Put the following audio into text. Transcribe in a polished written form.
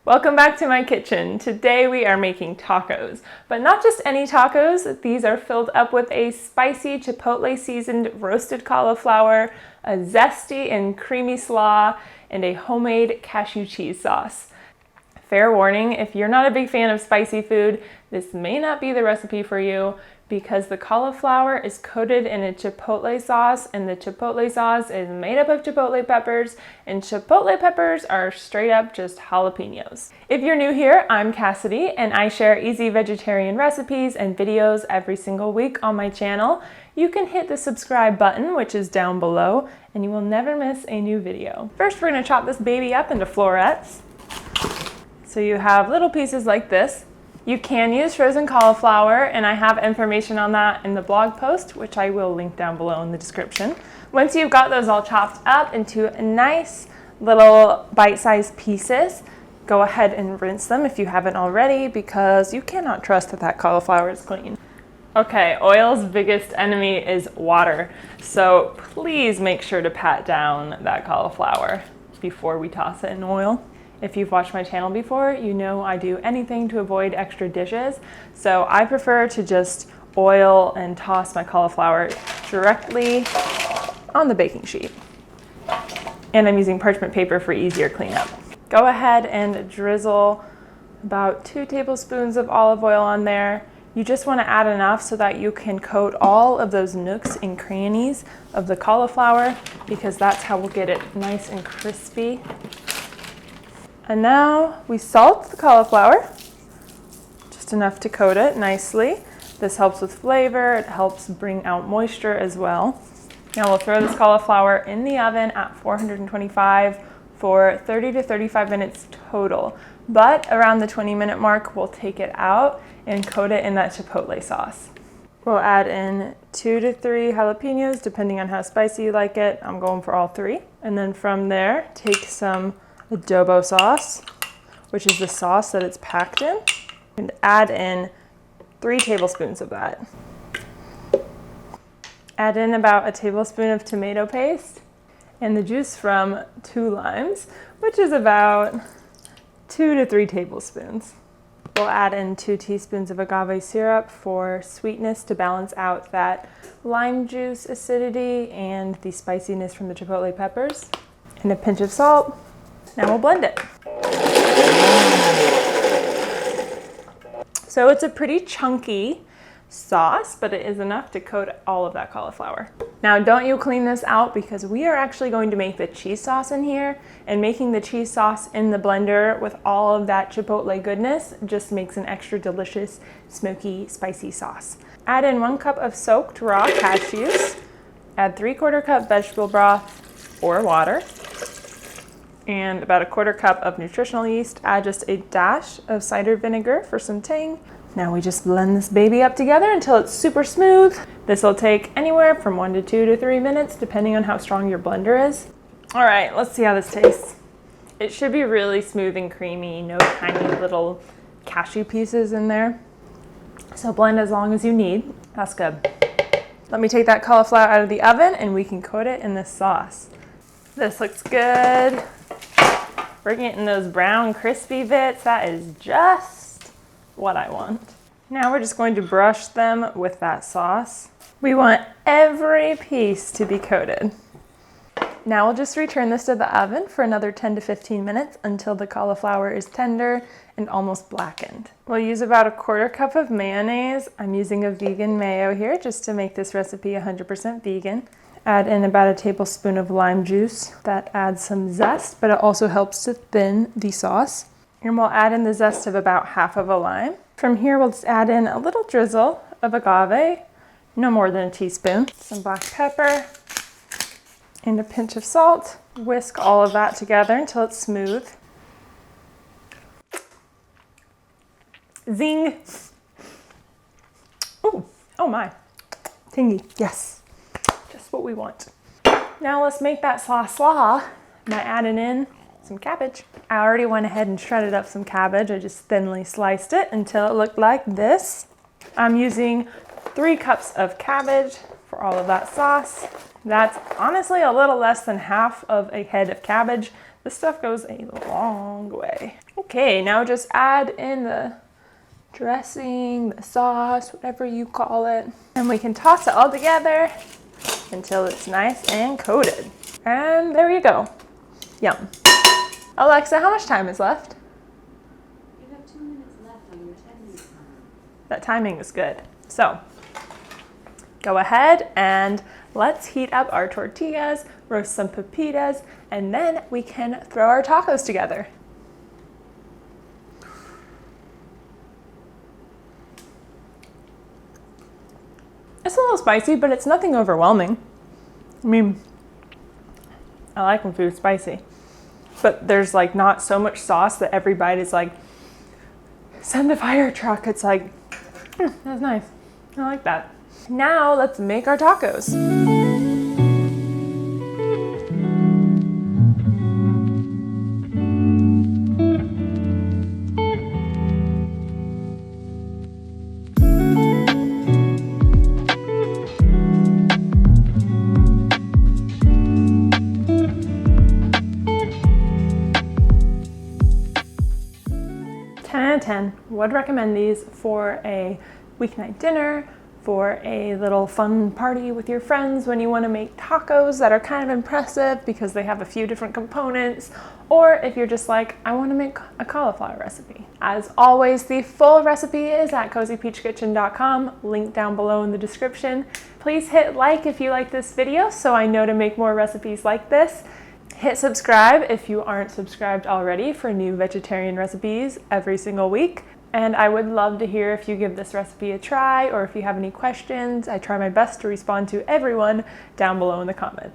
Welcome back to my kitchen. Today we are making tacos, but not just any tacos. These are filled up with a spicy chipotle seasoned roasted cauliflower, a zesty and creamy slaw, and a homemade cashew cheese sauce. Fair warning, if you're not a big fan of spicy food, this may not be the recipe for you because the cauliflower is coated in a chipotle sauce, and the chipotle sauce is made up of chipotle peppers, and chipotle peppers are straight up just jalapenos. If you're new here, I'm Cassidy, and I share easy vegetarian recipes and videos every single week on my channel. You can hit the subscribe button, which is down below, and you will never miss a new video. First, we're gonna chop this baby up into florets. So you have little pieces like this. You can use frozen cauliflower, and I have information on that in the blog post, which I will link down below in the description. Once you've got those all chopped up into nice little bite-sized pieces, go ahead and rinse them if you haven't already, because you cannot trust that cauliflower is clean. Okay, oil's biggest enemy is water, so please make sure to pat down that cauliflower before we toss it in oil. If you've watched my channel before, you know I do anything to avoid extra dishes, so I prefer to just oil and toss my cauliflower directly on the baking sheet. And I'm using parchment paper for easier cleanup. Go ahead and drizzle about 2 tablespoons of olive oil on there. You just want to add enough so that you can coat all of those nooks and crannies of the cauliflower, because that's how we'll get it nice and crispy. And now we salt the cauliflower, just enough to coat it nicely. This helps with flavor, it helps bring out moisture as well. Now we'll throw this cauliflower in the oven at 425 for 30 to 35 minutes total. But around the 20-minute mark, we'll take it out and coat it in that chipotle sauce. We'll add in 2 to 3 jalapenos, depending on how spicy you like it. I'm going for all 3. And then from there, take some adobo sauce, which is the sauce that it's packed in, and add in 3 tablespoons of that. Add in about a tablespoon of tomato paste and the juice from 2 limes, which is about 2 to 3 tablespoons. We'll add in 2 teaspoons of agave syrup for sweetness to balance out that lime juice acidity and the spiciness from the chipotle peppers, and a pinch of salt. Now we'll blend it. So it's a pretty chunky sauce, but it is enough to coat all of that cauliflower. Now don't you clean this out, because we are actually going to make the cheese sauce in here, and making the cheese sauce in the blender with all of that chipotle goodness just makes an extra delicious, smoky, spicy sauce. Add in 1 cup of soaked raw cashews, add 3/4 cup vegetable broth or water, and about 1/4 cup of nutritional yeast. Add just a dash of cider vinegar for some tang. Now we just blend this baby up together until it's super smooth. This will take anywhere from 1 to 2 to 3 minutes, depending on how strong your blender is. All right, let's see how this tastes. It should be really smooth and creamy, no tiny little cashew pieces in there. So blend as long as you need. That's good. Let me take that cauliflower out of the oven and we can coat it in this sauce. This looks good. We're getting those brown crispy bits. That is just what I want. Now we're just going to brush them with that sauce. We want every piece to be coated. Now we'll just return this to the oven for another 10 to 15 minutes until the cauliflower is tender and almost blackened. We'll use about 1/4 cup of mayonnaise. I'm using a vegan mayo here just to make this recipe 100% vegan. Add in about a tablespoon of lime juice. That adds some zest, but it also helps to thin the sauce. And we'll add in the zest of about 1/2 of a lime. From here, we'll just add in a little drizzle of agave, no more than a teaspoon, some black pepper, and a pinch of salt. Whisk all of that together until it's smooth. Zing! Ooh, oh my, tingy, yes. Just what we want. Now let's make that slaw by adding in some cabbage. I already went ahead and shredded up some cabbage. I just thinly sliced it until it looked like this. I'm using 3 cups of cabbage for all of that sauce. That's honestly a little less than half of a head of cabbage. This stuff goes a long way. Okay, now just add in the dressing, the sauce, whatever you call it. And we can toss it all together until it's nice and coated. And there you go. Yum. Alexa, how much time is left? You have 2 minutes left on your 10-minute timer. That timing is good. So go ahead and let's heat up our tortillas, roast some pepitas, and then we can throw our tacos together. It's a little spicy, but it's nothing overwhelming. I mean, I like when food's spicy, but there's like not so much sauce that every bite is like, send a fire truck. It's like, that's nice. I like that. Now let's make our tacos. Would recommend these for a weeknight dinner, for a little fun party with your friends when you want to make tacos that are kind of impressive because they have a few different components, or if you're just like, I want to make a cauliflower recipe. As always, the full recipe is at cozypeachkitchen.com, link down below in the description. Please hit like if you like this video so I know to make more recipes like this. Hit subscribe if you aren't subscribed already for new vegetarian recipes every single week. And I would love to hear if you give this recipe a try or if you have any questions. I try my best to respond to everyone down below in the comments.